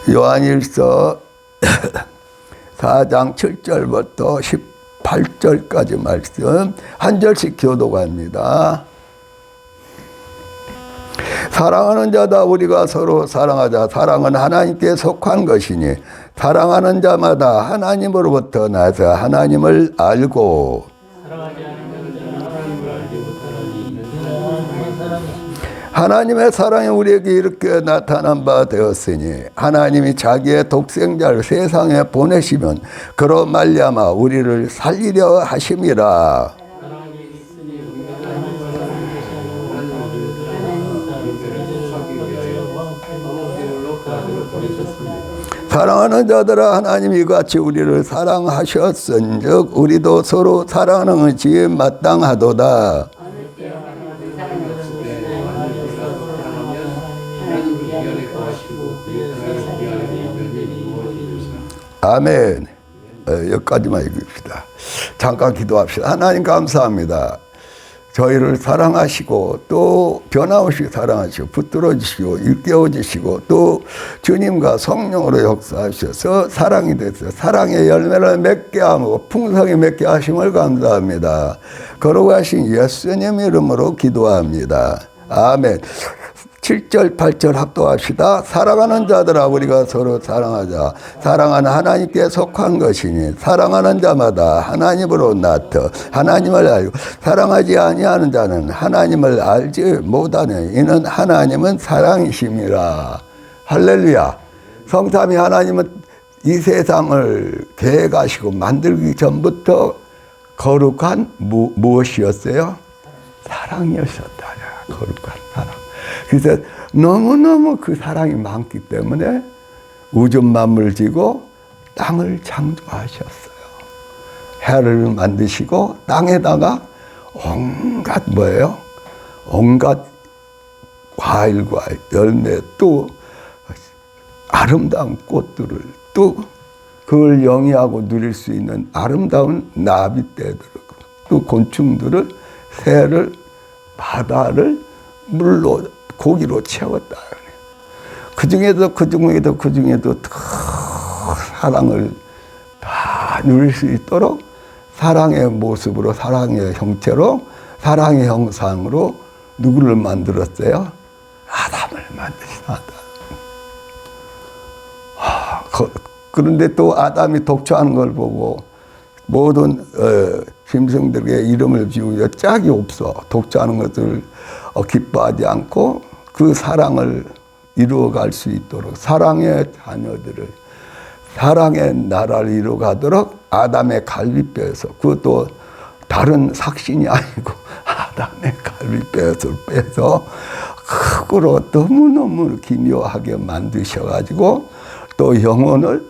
요한일서 4장 7절부터 18절까지 말씀 한 절씩 교독합니다. 사랑하는 자다 우리가 서로 사랑하자. 사랑은 하나님께 속한 것이니 사랑하는 자마다 하나님으로부터 나서 하나님을 알고 하나님의 사랑이 우리에게 이렇게 나타난 바 되었으니 하나님이 자기의 독생자를 세상에 보내시면 그로 말미암아 우리를 살리려 하심이라. 사랑하는 자들아 하나님이 이같이 우리를 사랑하셨은즉 우리도 서로 사랑하는 것이 마땅하도다. 아멘. 여기까지만 읽읍시다. 잠깐 기도합시다. 하나님 감사합니다. 저희를 사랑하시고 또 변함없이 사랑하시고 붙들어 주시고 일깨워 주시고 또 주님과 성령으로 역사하셔서 사랑이 됐어요. 사랑의 열매를 맺게 하고 풍성히 맺게 하심을 감사합니다. 거룩하신 예수님 이름으로 기도합니다. 아멘. 7절 8절 합독합시다. 사랑하는 자들아 우리가 서로 사랑하자. 사랑은 하나님께 속한 것이니 사랑하는 자마다 하나님으로 나터 하나님을 알고 사랑하지 아니하는 자는 하나님을 알지 못하네. 이는 하나님은 사랑이심이라. 할렐루야. 성삼위 하나님은 이 세상을 계획하시고 만들기 전부터 거룩한 무엇이었어요? 사랑이었었다. 거룩한 사랑. 그래서 너무너무 그 사랑이 많기 때문에 우주 만물을 지고 땅을 창조하셨어요. 해를 만드시고 땅에다가 온갖 뭐예요? 온갖 과일과 열매 또 아름다운 꽃들을 또 그걸 영위하고 누릴 수 있는 아름다운 나비떼들을 또 곤충들을 새를 바다를 물로 고기로 채웠다. 그 중에도 사랑을 다 누릴 수 있도록 사랑의 모습으로 사랑의 형태로 사랑의 형상으로 누구를 만들었어요? 아담을 만드신 아담. 그런데 또 아담이 독초하는 걸 보고 모든 짐승들에게 이름을 지우려 짝이 없어. 독초하는 것을 기뻐하지 않고 그 사랑을 이루어갈 수 있도록 사랑의 자녀들을 사랑의 나라를 이루어가도록 아담의 갈비뼈에서 그것도 다른 삭신이 아니고 아담의 갈비뼈에서 빼서 흙으로 너무너무 기묘하게 만드셔가지고 또 영혼을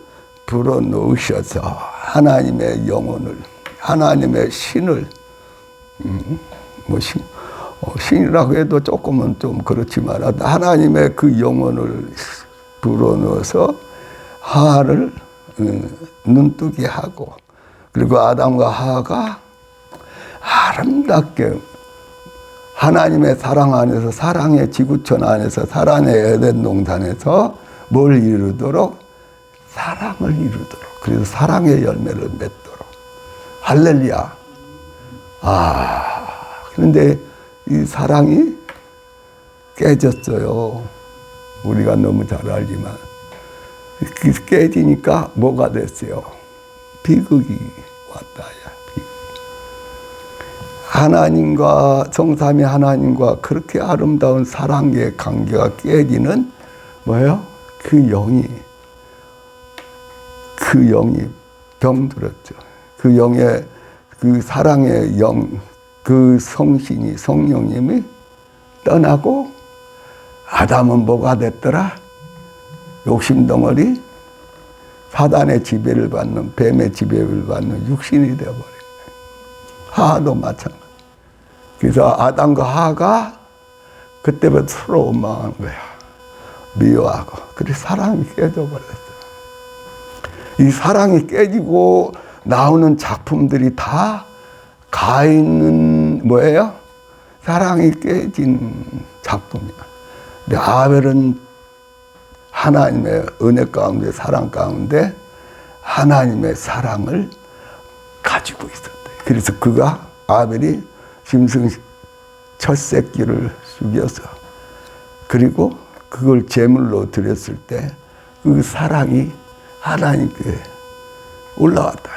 불어넣으셔서 하나님의 영혼을 하나님의 신을 신이라고 해도 조금은 좀 그렇지만 하나님의 그 영혼을 불어넣어서 하와를 눈뜨게 하고 그리고 아담과 하와가 아름답게 하나님의 사랑 안에서 사랑의 지구촌 안에서 사랑의 에덴 동산에서 뭘 이루도록 사랑을 이루도록 그래서 사랑의 열매를 맺도록 할렐루야. 그런데 이 사랑이 깨졌어요. 우리가 너무 잘 알지만 깨지니까 뭐가 됐어요? 비극이 왔다. 하나님과 성삼위 하나님과 그렇게 아름다운 사랑의 관계가 깨지는 뭐예요? 그 영이 병들었죠. 그 영의 그 사랑의 영, 그 성신이 성령님이 떠나고 아담은 뭐가 됐더라? 욕심덩어리 사단의 지배를 받는 뱀의 지배를 받는 육신이 되어버린 거예요. 하와도 마찬가지. 그래서 아담과 하와가 그때부터 서로 원망한 거야. 미워하고. 그래서 사랑이 깨져버렸어요. 이 사랑이 깨지고 나오는 작품들이 다 가인은 뭐예요? 사랑이 깨진 작품이야. 근데 아벨은 하나님의 은혜 가운데, 사랑 가운데 하나님의 사랑을 가지고 있었대. 그래서 그가 아벨이 짐승 첫 새끼를 죽여서 그리고 그걸 제물로 드렸을 때 그 사랑이 하나님께 올라왔다.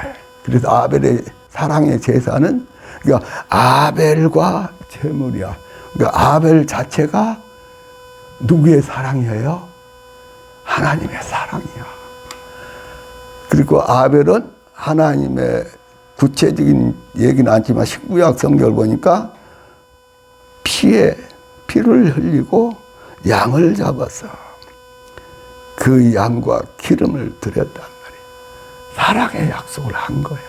그래서 아벨의 사랑의 제사는 그러니까 아벨과 제물이야. 그러니까 아벨 자체가 누구의 사랑이에요? 하나님의 사랑이야. 그리고 아벨은 하나님의 구체적인 얘기는 않지만 19약 성경을 보니까 피를 흘리고 양을 잡아서 그 양과 기름을 드렸단 말이에요. 사랑의 약속을 한 거예요.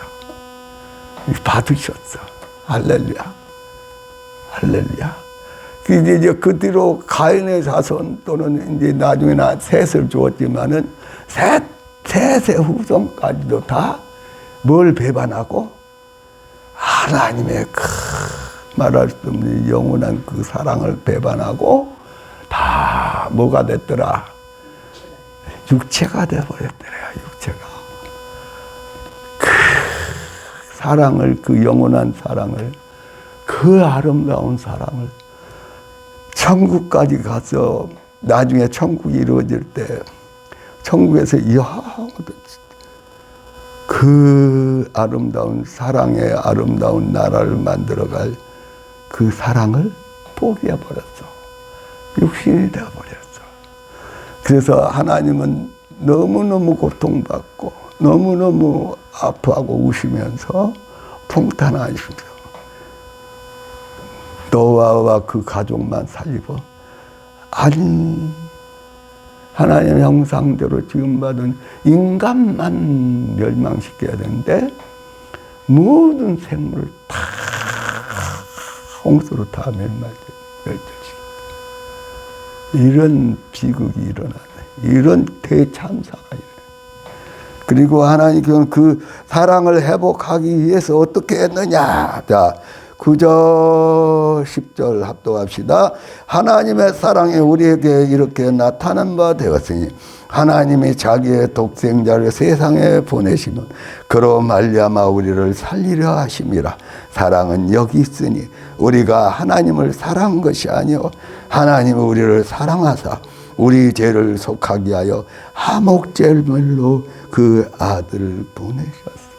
받으셨어. 할렐루야. 할렐루야. 이제 그 뒤로 가인의 자손 또는 이제 나중에는 셋을 주었지만은 셋의 후손까지도 다 뭘 배반하고 하나님의 말할 수 없는 영원한 그 사랑을 배반하고 다 뭐가 됐더라? 육체가 되어버렸더라. 육체가. 그 사랑을, 그 영원한 사랑을, 그 아름다운 사랑을 천국까지 가서 나중에 천국이 이루어질 때 천국에서 그 아름다운 사랑의 아름다운 나라를 만들어갈 그 사랑을 포기해버렸어. 육신이 되어버렸어. 그래서 하나님은 너무너무 고통받고 너무너무 아파하고 우시면서 풍탄하시면서 노아와 그 가족만 살리고 아니 하나님의 형상대로 지금 받은 인간만 멸망시켜야 되는데 모든 생물을 다 홍수로 다 멸절시켜. 이런 비극이 일어나네. 이런 대참사가 일어나네. 그리고 하나님께서는 그 사랑을 회복하기 위해서 어떻게 했느냐. 자, 9절 10절 합독합시다. 하나님의 사랑이 우리에게 이렇게 나타난 바 되었으니 하나님이 자기의 독생자를 세상에 보내시면 그로 말미암아 우리를 살리려 하심이라. 사랑은 여기 있으니 우리가 하나님을 사랑한 것이 아니요 하나님은 우리를 사랑하사 우리 죄를 속하게 하여 화목제물로 그 아들을 보내셨습니다.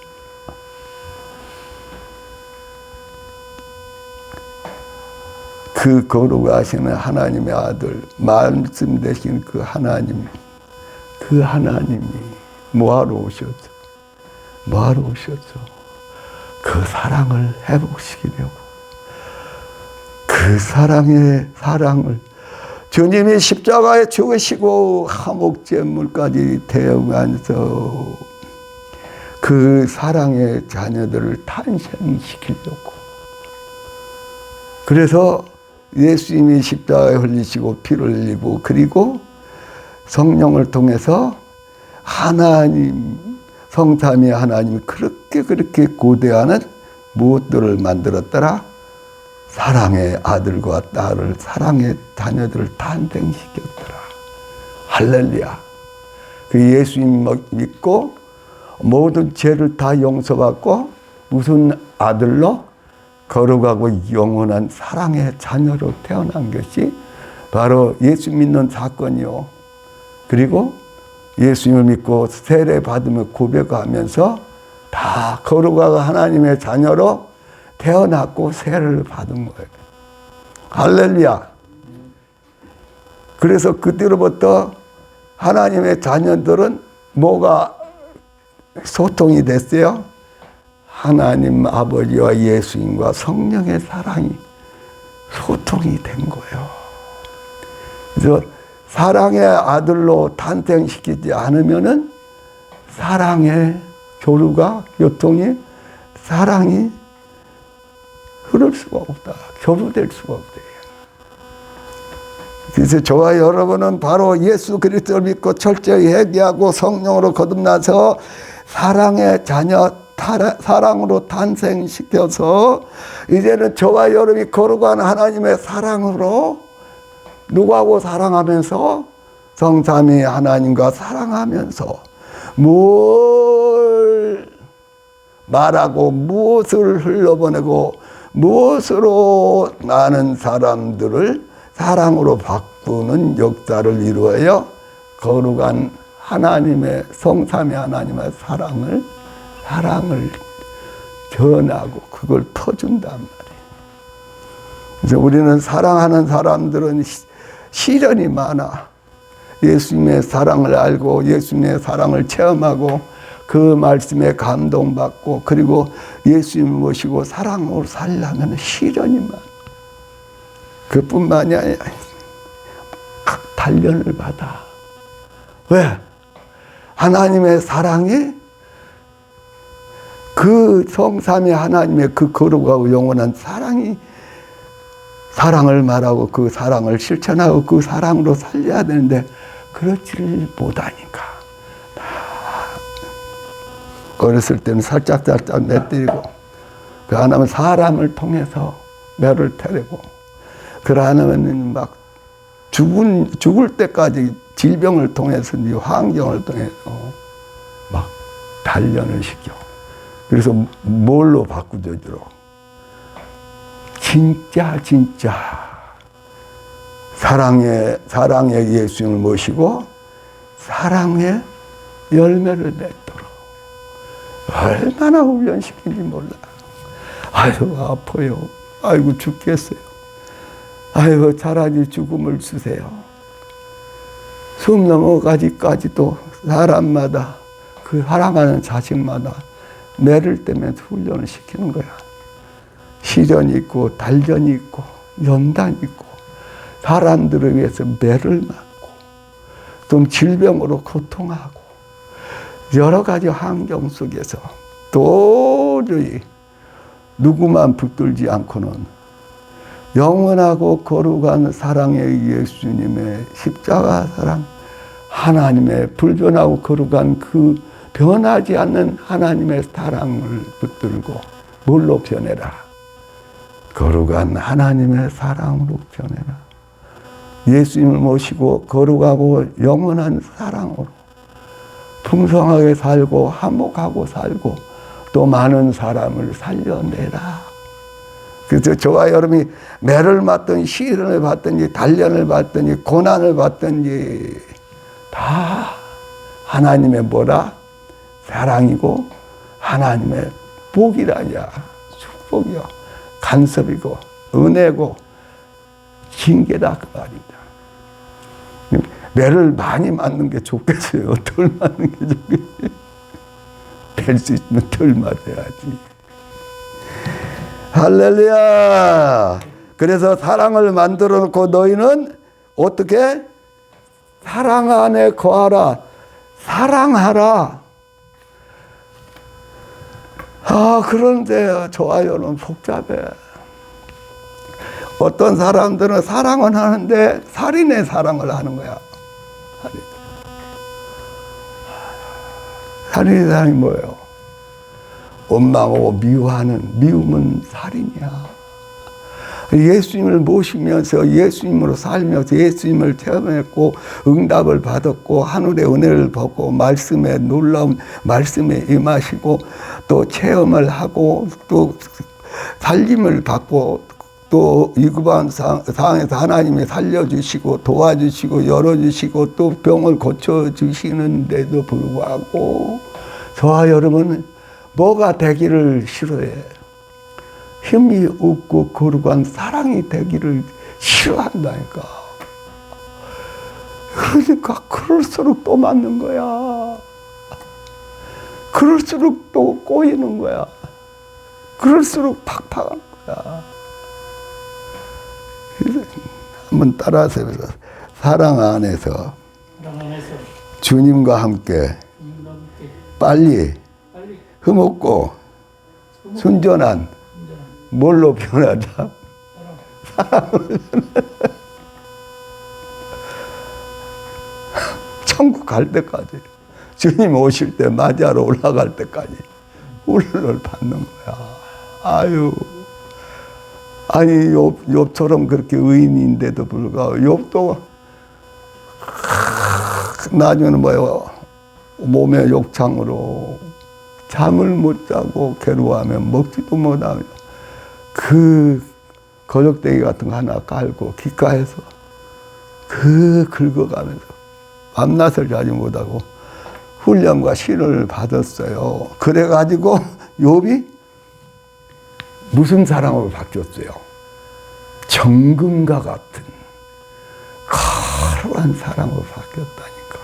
그 거룩하시는 하나님의 아들, 말씀 되신 그 하나님이 뭐하러 오셨죠? 뭐하러 오셨죠? 그 사랑을 회복시키려고. 그 사랑을 주님이 십자가에 죽으시고 화목제물까지 대응하면서 그 사랑의 자녀들을 탄생시키려고. 그래서 예수님이 십자가에 흘리시고 피를 흘리고 그리고 성령을 통해서 하나님, 성삼위 하나님이 그렇게 고대하는 무엇들을 만들었더라? 사랑의 아들과 딸을, 사랑의 자녀들을 탄생시켰더라. 할렐루야. 그 예수님 믿고 모든 죄를 다 용서받고 무슨 아들로? 거룩하고 영원한 사랑의 자녀로 태어난 것이 바로 예수 믿는 사건이요. 그리고 예수님을 믿고 세례 받으며 고백하면서 다 거룩하고 하나님의 자녀로 태어났고 세례를 받은 거예요. 할렐루야. 그래서 그때로부터 하나님의 자녀들은 뭐가 소통이 됐어요? 하나님 아버지와 예수님과 성령의 사랑이 소통이 된 거예요. 그래서 사랑의 아들로 탄생시키지 않으면은 사랑의 교류가, 사랑이 흐를 수가 없다. 교류될 수가 없다. 그래서 저와 여러분은 바로 예수 그리스도를 믿고 철저히 회개하고 성령으로 거듭나서 사랑의 자녀, 사랑으로 탄생시켜서 이제는 저와 여러분이 거룩한 하나님의 사랑으로 누구하고 사랑하면서 성삼위 하나님과 사랑하면서 뭘 말하고 무엇을 흘러보내고 무엇으로 많은 사람들을 사랑으로 바꾸는 역사를 이루어요. 거룩한 하나님의 성삼위 하나님의 사랑을 전하고 그걸 퍼준단 말이에요. 그래서 우리는 사랑하는 사람들은 시련이 많아. 예수님의 사랑을 알고 예수님의 사랑을 체험하고 그 말씀에 감동받고 그리고 예수님을 모시고 사랑으로 살려면 시련이 많아. 그뿐만이 아니라 단련을 받아. 왜? 하나님의 사랑이 그 성삼위 하나님의 그 거룩하고 영원한 사랑이 사랑을 말하고 그 사랑을 실천하고 그 사랑으로 살려야 되는데 그렇지를 못하니까 어렸을 때는 살짝 내때리고 그 하나님은 사람을 통해서 매를 때리고 그 하나님은 막 죽을 때까지 질병을 통해서든지 환경을 통해서 막 단련을 시켜. 그래서 뭘로 바꾸죠? 진짜 사랑의 예수님을 모시고 사랑의 열매를 맺도록 얼마나 훈련시킨지 몰라. 아유 아파요. 아이고 죽겠어요. 아이고 차라리 죽음을 주세요. 숨 넘어가기까지도 사람마다 그 사랑하는 자식마다 매를 떼면서 훈련을 시키는 거야. 시련이 있고 단련이 있고 연단이 있고 사람들을 위해서 매를 맞고 또 질병으로 고통하고 여러 가지 환경 속에서 도저히 누구만 붙들지 않고는 영원하고 거룩한 사랑의 예수님의 십자가 사랑, 하나님의 불변하고 거룩한 그 변하지 않는 하나님의 사랑을 붙들고 뭘로 변해라? 거룩한 하나님의 사랑으로 변해라. 예수님을 모시고 거룩하고 영원한 사랑으로 풍성하게 살고 화목하고 살고 또 많은 사람을 살려내라. 그래서 저와 여러분이 매를 맞든지 시련을 받든지 단련을 받든지 고난을 받든지 다 하나님의 뭐라? 사랑이고 하나님의 복이라야. 축복이요. 간섭이고 은혜고 징계다 그 말입니다. 매를 많이 맞는 게 좋겠어요? 덜 맞는 게 좋겠어요? 될 수 있으면 덜 맞아야지. 할렐루야. 그래서 사랑을 만들어 놓고 너희는 어떻게? 사랑 안에 거하라. 사랑하라. 그런데 저와 여러분 복잡해. 어떤 사람들은 사랑은 하는데 살인의 사랑을 하는 거야. 살인의 사랑이 뭐예요? 원망하고 미움은 살인이야. 예수님을 모시면서 예수님으로 살면서 예수님을 체험했고 응답을 받았고 하늘의 은혜를 받고 말씀에 놀라운 말씀에 임하시고 또 체험을 하고 또 살림을 받고 또 위급한 상황에서 하나님이 살려주시고 도와주시고 열어주시고 또 병을 고쳐주시는데도 불구하고 저와 여러분은 뭐가 되기를 싫어해? 힘이 없고 거룩한 사랑이 되기를 싫어한다니까. 그러니까 그럴수록 또 맞는 거야. 그럴수록 또 꼬이는 거야. 그럴수록 팍팍한 거야. 그래서 한번 따라서 사랑 안에서 주님과 함께 빨리 흠없고 순전한 뭘로 변하자? 사랑으로 천국 갈 때까지 주님 오실 때 맞이하러 올라갈 때까지 훈련을 받는 거야. 아유, 아니 욥처럼 그렇게 의인인데도 불구하고 욥도 나중에는 뭐예요? 몸에 욕창으로 잠을 못 자고 괴로워하며 먹지도 못하며 그 거적대기 같은 거 하나 깔고 귓가에서 긁어가면서 밤낮을 자지 못하고 훈련과 신을 받았어요. 그래가지고 욥이 무슨 사랑으로 바뀌었어요? 정금과 같은 거룩한 사랑으로 바뀌었다니까.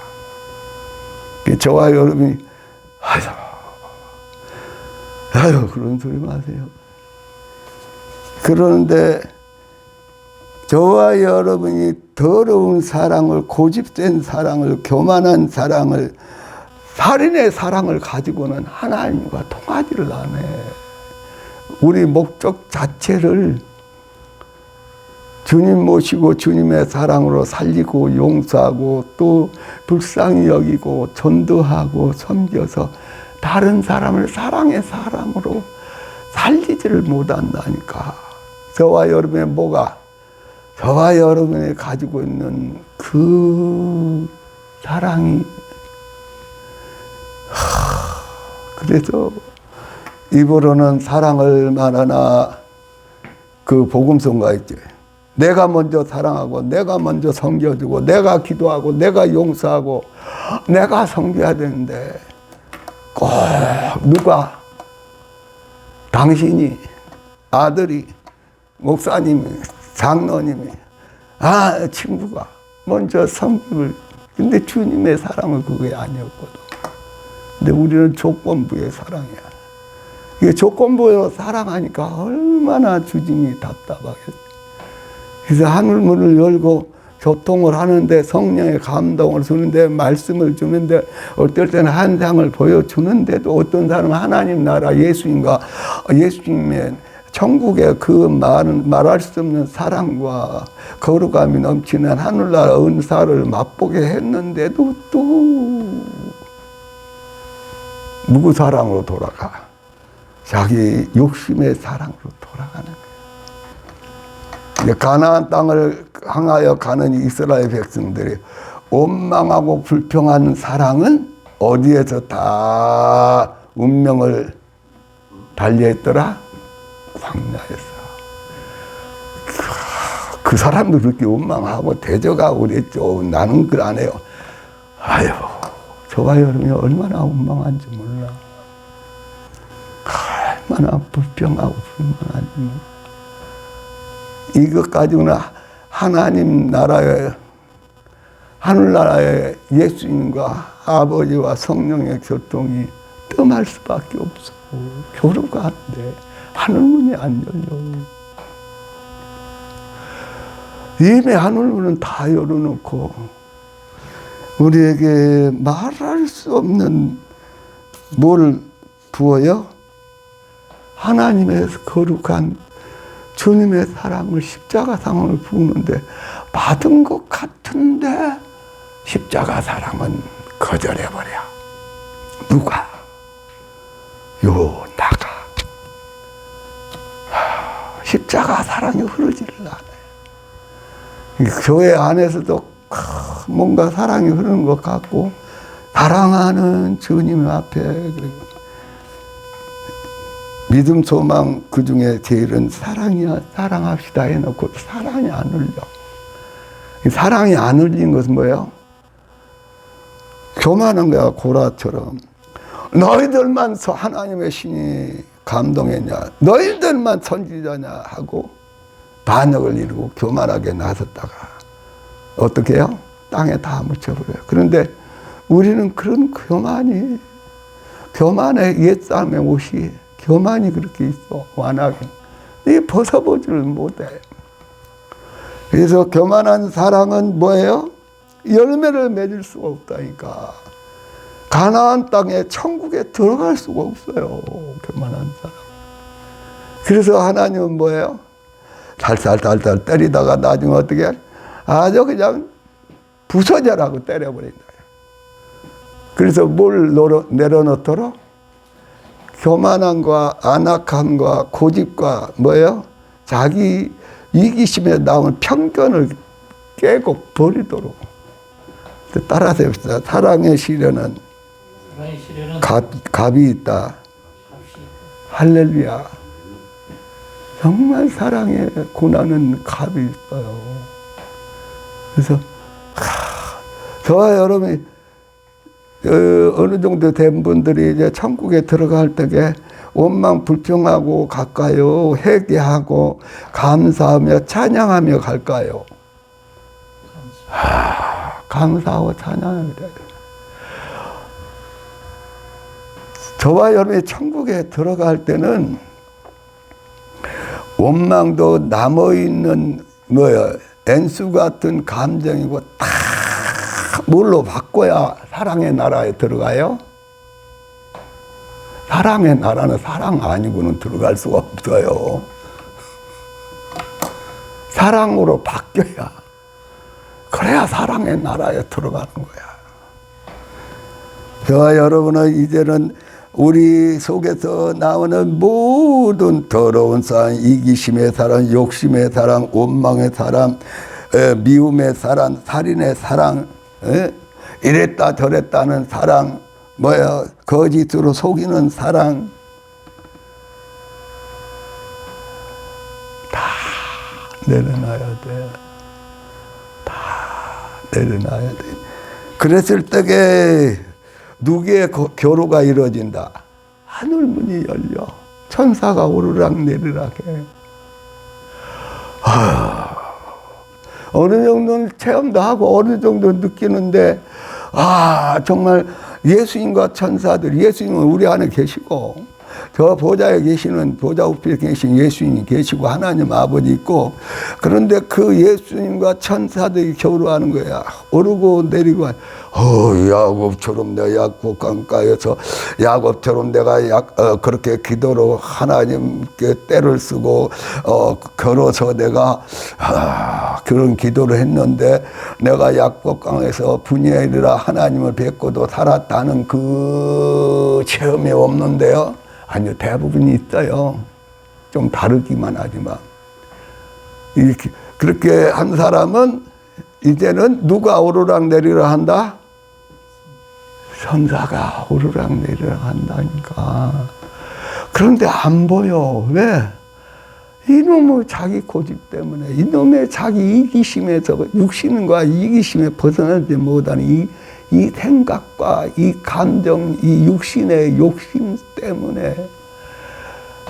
저와 여러분이 아유 그런 소리 마세요. 그런데 저와 여러분이 더러운 사랑을, 고집된 사랑을, 교만한 사랑을, 살인의 사랑을 가지고는 하나님과 통하지를 않아. 우리 목적 자체를 주님 모시고 주님의 사랑으로 살리고 용서하고 또 불쌍히 여기고 전도하고 섬겨서 다른 사람을 사랑의 사람으로 살리지를 못한다니까. 저와 여러분의 뭐가? 저와 여러분이 가지고 있는 그 사랑이 그래서 입으로는 사랑을 말하나 그 복음성가 있지. 내가 먼저 사랑하고 내가 먼저 섬겨주고 내가 기도하고 내가 용서하고 내가 섬겨야 되는데 꼭 누가 당신이 아들이 목사님이 장로님이 친구가 먼저 섬김을 근데 주님의 사랑은 그게 아니었거든. 근데 우리는 조건부의 사랑이야. 이게 조건부로 사랑하니까 얼마나 주님이 답답하겠어. 그래서 하늘문을 열고 교통을 하는데 성령의 감동을 주는데 말씀을 주는데 어떨 때는 한상을 보여주는데도 어떤 사람은 하나님 나라 예수님과 예수님의 천국의 그 말할 수 없는 사랑과 거룩함이 넘치는 하늘나라 은사를 맛보게 했는데도 또 누구 사랑으로 돌아가? 자기 욕심의 사랑으로 돌아가는 거예요. 가나안 땅을 향하여 가는 이스라엘 백성들이 원망하고 불평하는 사랑은 어디에서 다 운명을 달리했더라? 광야에서. 그 사람도 그렇게 원망하고 대적하고 그랬죠. 나는 그걸 안 해요. 아유, 저와 여러분이 얼마나 원망한지 몰라. 얼마나 불평하고 불만한지 몰라. 이것 가지고는 하나님 나라의 하늘나라의 예수님과 아버지와 성령의 교통이 뜸할 수밖에 없어. 교류가 안 돼. 하늘문이 안 열려. 이미 하늘문은 다 열어놓고 우리에게 말할 수 없는 뭘 부어요? 하나님의 거룩한 주님의 사랑을 십자가 사랑을 부으는데 받은 것 같은데 십자가 사랑은 거절해버려. 누가? 나가. 십자가 사랑이 흐르지를 않아요. 교회 안에서도 뭔가 사랑이 흐르는 것 같고 사랑하는 주님 앞에 믿음, 소망 그 중에 제일은 사랑이야. 사랑합시다 해놓고 사랑이 안 흘려. 사랑이 안 흘린 것은 뭐예요? 교만한 거야. 고라처럼. 너희들만 하나님의 신이 감동했냐. 너희들만 선지자냐 하고 반역을 이루고 교만하게 나섰다가 어떻게 해요? 땅에 다 묻혀버려요. 그런데 우리는 그런 교만의 옛사람의 옷이 교만이 그렇게 있어. 완하게. 이 벗어보지를 못해. 그래서 교만한 사랑은 뭐예요? 열매를 맺을 수가 없다니까. 가나안 땅에 천국에 들어갈 수가 없어요. 교만한 사람. 그래서 하나님은 뭐예요? 달달 때리다가 나중에 어떻게 해? 아주 그냥 부서져라고 때려버린다. 그래서 뭘 내려놓도록? 교만함과 안악함과 고집과 뭐예요? 자기 이기심에 나온 편견을 깨고 버리도록. 따라서 해봅시다. 사랑의 시련은 값이 있다. 할렐루야. 정말 사랑의 고난은 값이 있어요. 그래서 저와 여러분이 어느 정도 된 분들이 이제 천국에 들어갈 때에 원망 불평하고 갈까요? 회개하고 감사하며 찬양하며 갈까요? 감사하고 찬양해야 돼요. 저와 여러분이 천국에 들어갈 때는 원망도 남아있는 엔수 같은 감정이고 다 뭘로 바꿔야 사랑의 나라에 들어가요? 사랑의 나라는 사랑 아니고는 들어갈 수가 없어요. 사랑으로 바뀌어야, 그래야 사랑의 나라에 들어가는 거야. 저와 여러분은 이제는 우리 속에서 나오는 모든 더러운 사랑, 이기심의 사랑, 욕심의 사랑, 원망의 사랑, 미움의 사랑, 살인의 사랑, 이랬다 저랬다는 사랑, 거짓으로 속이는 사랑, 다 내려놔야 돼. 다 내려놔야 돼. 그랬을 때에 누구의 교류가 이루어진다? 하늘문이 열려 천사가 오르락 내리락 해. 어느 정도는 체험도 하고 어느 정도 느끼는데 정말 예수님과 천사들, 예수님은 우리 안에 계시고 저 보좌에 계시는, 보좌 우편에 계신 예수님이 계시고 하나님 아버지 있고, 그런데 그 예수님과 천사들이 교류하는 거야. 오르고 내리고. 야곱처럼 내가 야곱 강가에서 야곱처럼 내가 그렇게 기도로 하나님께 때를 쓰고 걸어서 내가 그런 기도를 했는데 내가 야곱 강에서 분이엘이라 하나님을 뵙고도 살았다는 그 체험이 없는데요. 아니요, 대부분이 있어요. 좀 다르기만 하지만. 이렇게, 그렇게 한 사람은 이제는 누가 오르락 내리락 한다? 천사가 오르락 내리락 한다니까. 그런데 안 보여. 왜? 이놈의 자기 고집 때문에, 이놈의 자기 이기심에서, 육신과 이기심에 벗어나지 못하는 이 생각과 이 감정, 이 육신의 욕심 때문에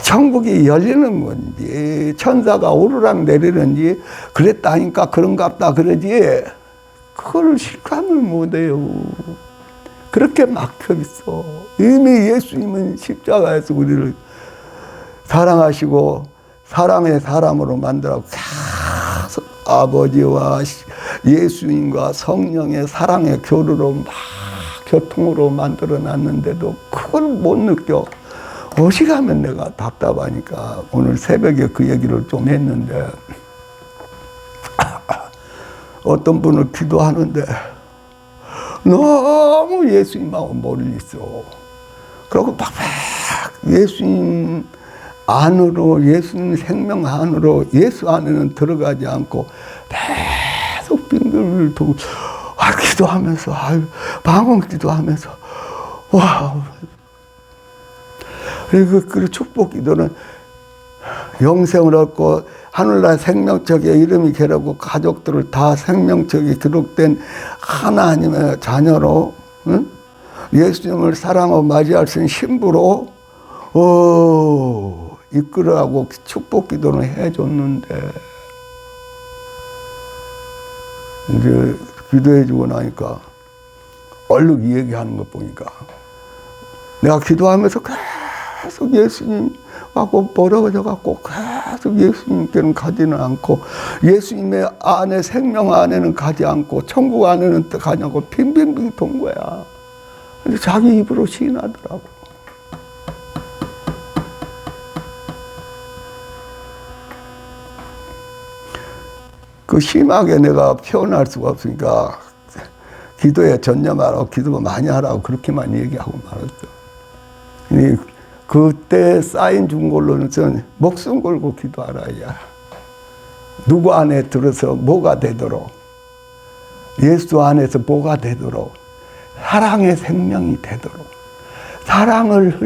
천국이 열리는 건지, 천사가 오르락 내리는지, 그랬다니까 그런갑다 그러지, 그걸 실감을 못해요. 그렇게 막혀 있어. 이미 예수님은 십자가에서 우리를 사랑하시고, 사랑의 사람으로 만들어 계속 아버지와 예수님과 성령의 사랑의 교류로 막 교통으로 만들어 놨는데도 그걸 못 느껴. 어지간하면 내가 답답하니까 오늘 새벽에 그 얘기를 좀 했는데, 어떤 분을 기도하는데 너무 예수님하고 멀리 있어. 그리고 막 예수님 안으로, 예수님 생명 안으로, 예수 안에는 들어가지 않고 계속 빙글빙글 돌고, 기도하면서, 방언 기도하면서, 와. 그리고 그 축복 기도는 영생을 얻고 하늘나라 생명책에 이름이 기록되고 가족들을 다 생명책에 기록된 하나님의 자녀로, 응? 예수님을 사랑하고 맞이할 수 있는 신부로 이끌어가고 축복 기도를 해줬는데, 이제 기도해주고 나니까 얼른 이 얘기하는 거 보니까 내가 기도하면서 계속 예수님하고 멀어져갖고 계속 예수님께는 가지는 않고, 예수님의 안에, 생명 안에는 가지 않고, 천국 안에는 가지 않고 빙빙빙 돈 거야. 근데 자기 입으로 시인하더라고. 그 심하게 내가 표현할 수가 없으니까 기도에 전념하라고, 기도 많이 하라고 그렇게만 얘기하고 말았죠. 그때 사인 준 걸로는 전 목숨 걸고 기도하라. 야. 누구 안에 들어서 뭐가 되도록. 예수 안에서 뭐가 되도록, 사랑의 생명이 되도록, 사랑을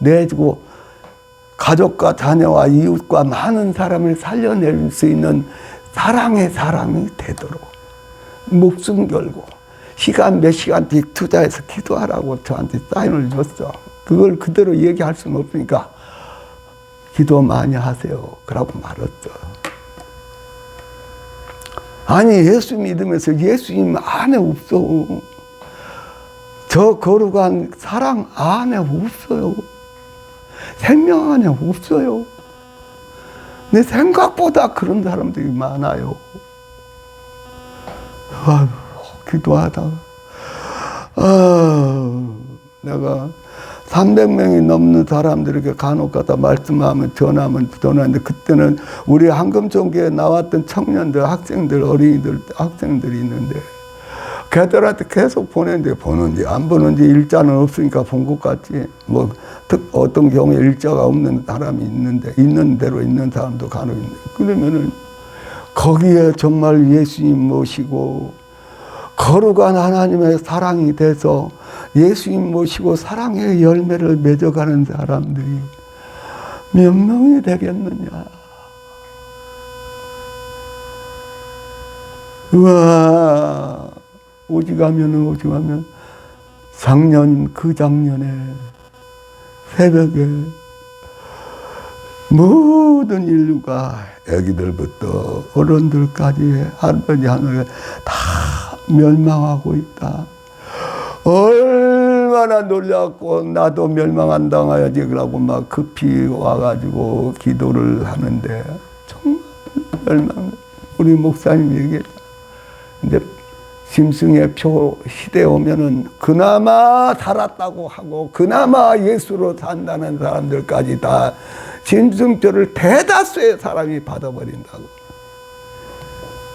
흘려내주고 가족과 자녀와 이웃과 많은 사람을 살려낼 수 있는 사랑의 사람이 되도록 목숨 걸고 시간 몇 시간씩 투자해서 기도하라고 저한테 사인을 줬어. 그걸 그대로 얘기할 수는 없으니까 기도 많이 하세요. 그러고 말았죠. 아니, 예수 믿으면서 예수님 안에 없어. 저 거룩한 사랑 안에 없어요. 생명 안에 없어요. 내 생각보다 그런 사람들이 많아요. 아유, 기도하다가 내가 300명이 넘는 사람들에게 간혹 가다 말씀하면 전화하는데 그때는 우리 한금총교에 나왔던 청년들, 학생들, 어린이들, 학생들이 있는데 걔들한테 계속 보는지 안 보는지 일자는 없으니까 본 것 같지. 뭐 어떤 경우에 일자가 없는 사람이 있는데 있는 대로 있는 사람도 간혹 있는데 그러면은 거기에 정말 예수님 모시고 거룩한 하나님의 사랑이 돼서 예수님 모시고 사랑의 열매를 맺어가는 사람들이 몇 명이 되겠느냐. 우와, 오직하면 그 작년에 새벽에 모든 인류가 애기들부터 어른들까지 할아버지 하늘에 다 멸망하고 있다. 얼마나 놀랐고 나도 멸망 안 당해야지 그러고 막 급히 와가지고 기도를 하는데 정말 멸망. 우리 목사님 얘기했다. 근데 짐승의 표 시대에 오면은 그나마 살았다고 하고 그나마 예수로 산다는 사람들까지 다 짐승표를 대다수의 사람이 받아버린다고.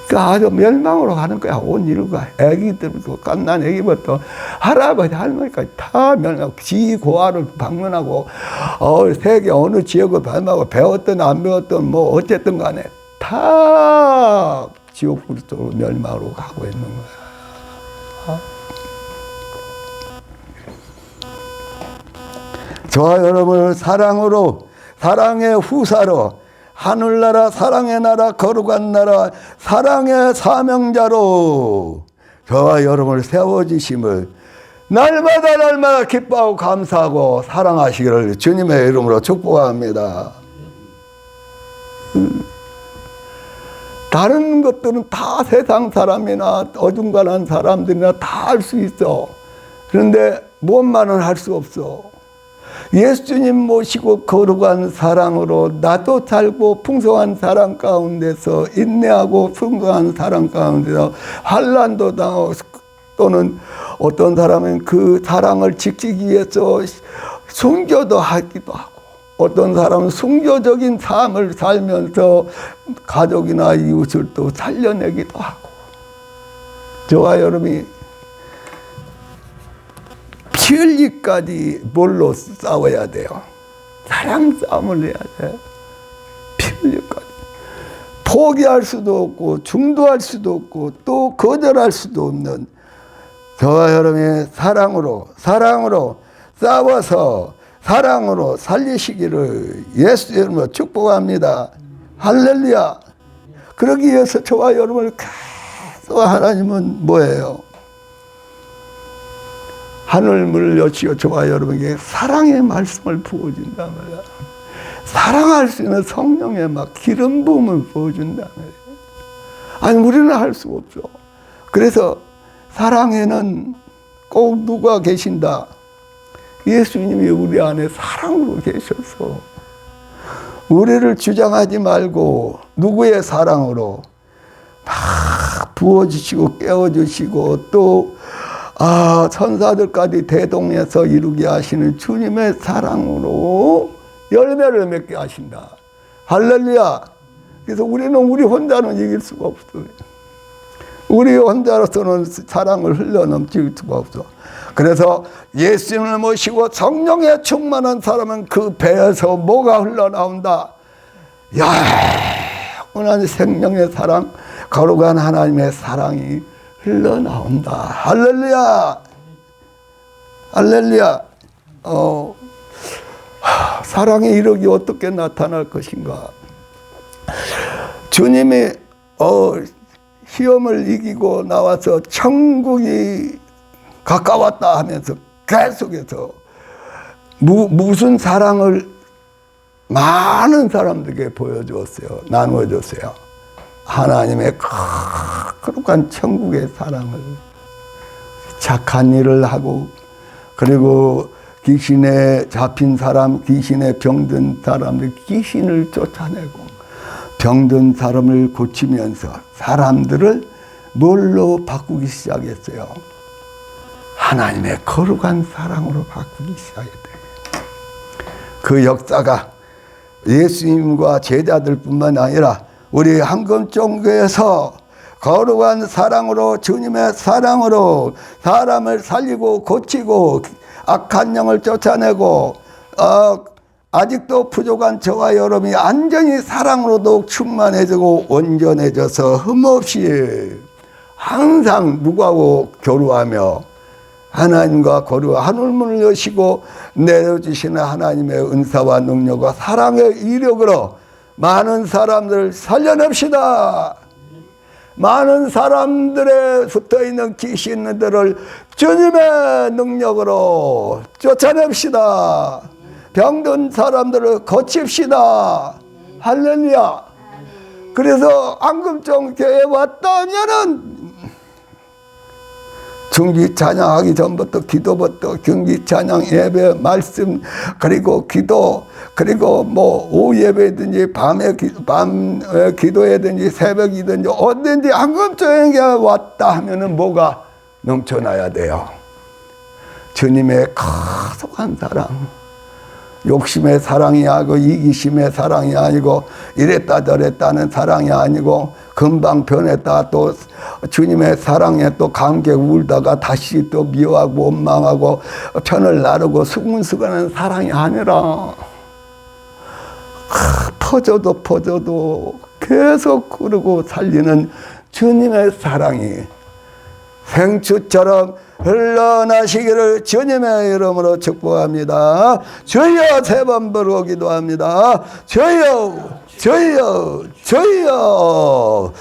그러니까 아주 멸망으로 가는 거야. 온 인류가. 애기들부터 갓난 애기부터 할아버지 할머니까지 다 멸망하고 지고아를 방문하고 세계 어느 지역을 방문하고 배웠든 안 배웠든 뭐 어쨌든 간에 다 지옥으로 멸망으로 가고 있는 거야. 저와 여러분을 사랑으로, 사랑의 후사로, 하늘나라, 사랑의 나라, 거룩한 나라, 사랑의 사명자로 저와 여러분을 세워주심을 날마다 기뻐하고 감사하고 사랑하시기를 주님의 이름으로 축복합니다. 다른 것들은 다 세상 사람이나 어중간한 사람들이나 다 할 수 있어. 그런데 무엇만은 할 수 없어. 예수님 모시고 거룩한 사랑으로 나도 살고 풍성한 사랑 가운데서 인내하고 풍성한 사랑 가운데서 환난도 당하고 또는 어떤 사람은 그 사랑을 지키기 위해서 순교도 하기도 하고 어떤 사람은 순교적인 삶을 살면서 가족이나 이웃을 또 살려내기도 하고 저와 여러분이 피 흘리까지 뭘로 싸워야 돼요? 사랑 싸움을 해야 돼. 피 흘리까지. 포기할 수도 없고 중도할 수도 없고 또 거절할 수도 없는 저와 여러분의 사랑으로 싸워서 사랑으로 살리시기를 예수 이름으로 축복합니다. 할렐루야. 그러기 위해서 저와 여러분을 계속 하나님은 뭐예요? 하늘문을 여시고 저와 여러분에게 사랑의 말씀을 부어준단 말이야. 사랑할 수 있는 성령의 막 기름 부음을 부어준단 말이야. 아니 우리는 할 수 없어. 그래서 사랑에는 꼭 누가 계신다. 예수님이 우리 안에 사랑으로 계셔서 우리를 주장하지 말고 누구의 사랑으로 막 부어주시고 깨워주시고 또 천사들까지 대동해서 이루게 하시는 주님의 사랑으로 열매를 맺게 하신다. 할렐루야. 그래서 우리는 우리 혼자는 이길 수가 없어요. 우리 혼자로서는 사랑을 흘러넘칠 수가 없어. 그래서 예수님을 모시고 성령에 충만한 사람은 그 배에서 뭐가 흘러나온다? 영원한 생명의 사랑, 거룩한 하나님의 사랑이 흘러나온다. 할렐루야! 할렐루야! 사랑의 이력이 어떻게 나타날 것인가? 주님이 시험을 이기고 나와서 천국이 가까웠다 하면서 계속해서 무슨 사랑을 많은 사람들에게 보여주었어요. 나누어줬어요. 하나님의 거룩한 천국의 사랑을, 착한 일을 하고, 그리고 귀신에 잡힌 사람, 귀신에 병든 사람들, 귀신을 쫓아내고, 병든 사람을 고치면서 사람들을 뭘로 바꾸기 시작했어요? 하나님의 거룩한 사랑으로 바꾸기 시작했대요. 그 역사가 예수님과 제자들뿐만 아니라 우리 한금종교에서 거룩한 사랑으로, 주님의 사랑으로 사람을 살리고 고치고 악한 영을 쫓아내고, 아직도 부족한 저와 여러분이 완전히 사랑으로도 충만해지고 온전해져서 흠없이 항상 누구하고 교류하며 하나님과 거룩한 하늘문을 여시고 내려주시는 하나님의 은사와 능력과 사랑의 이력으로 많은 사람들을 살려냅시다. 많은 사람들의 붙어있는 귀신들을 주님의 능력으로 쫓아냅시다. 병든 사람들을 고칩시다. 할렐루야. 그래서 안금종 교회에 왔다면은 중기 찬양하기 전부터 기도부터 경기 찬양 예배 말씀 그리고 기도 그리고 뭐 오후 예배든지 밤 기도회든지 새벽이든지 어딘지 한금종에 왔다 하면은 뭐가 넘쳐나야 돼요. 주님의 거룩한 사랑, 욕심의 사랑이 아니고 이기심의 사랑이 아니고 이랬다 저랬다는 사랑이 아니고 금방 변했다 또 주님의 사랑에 또 감격 울다가 다시 또 미워하고 원망하고 편을 나르고 수근수근하는 사랑이 아니라 퍼져도 계속 흐르고 살리는 주님의 사랑이 생수처럼 흘러나시기를 주님의 이름으로 축복합니다. 주여 세 번 부르고 기도합니다. 주여 주여 주여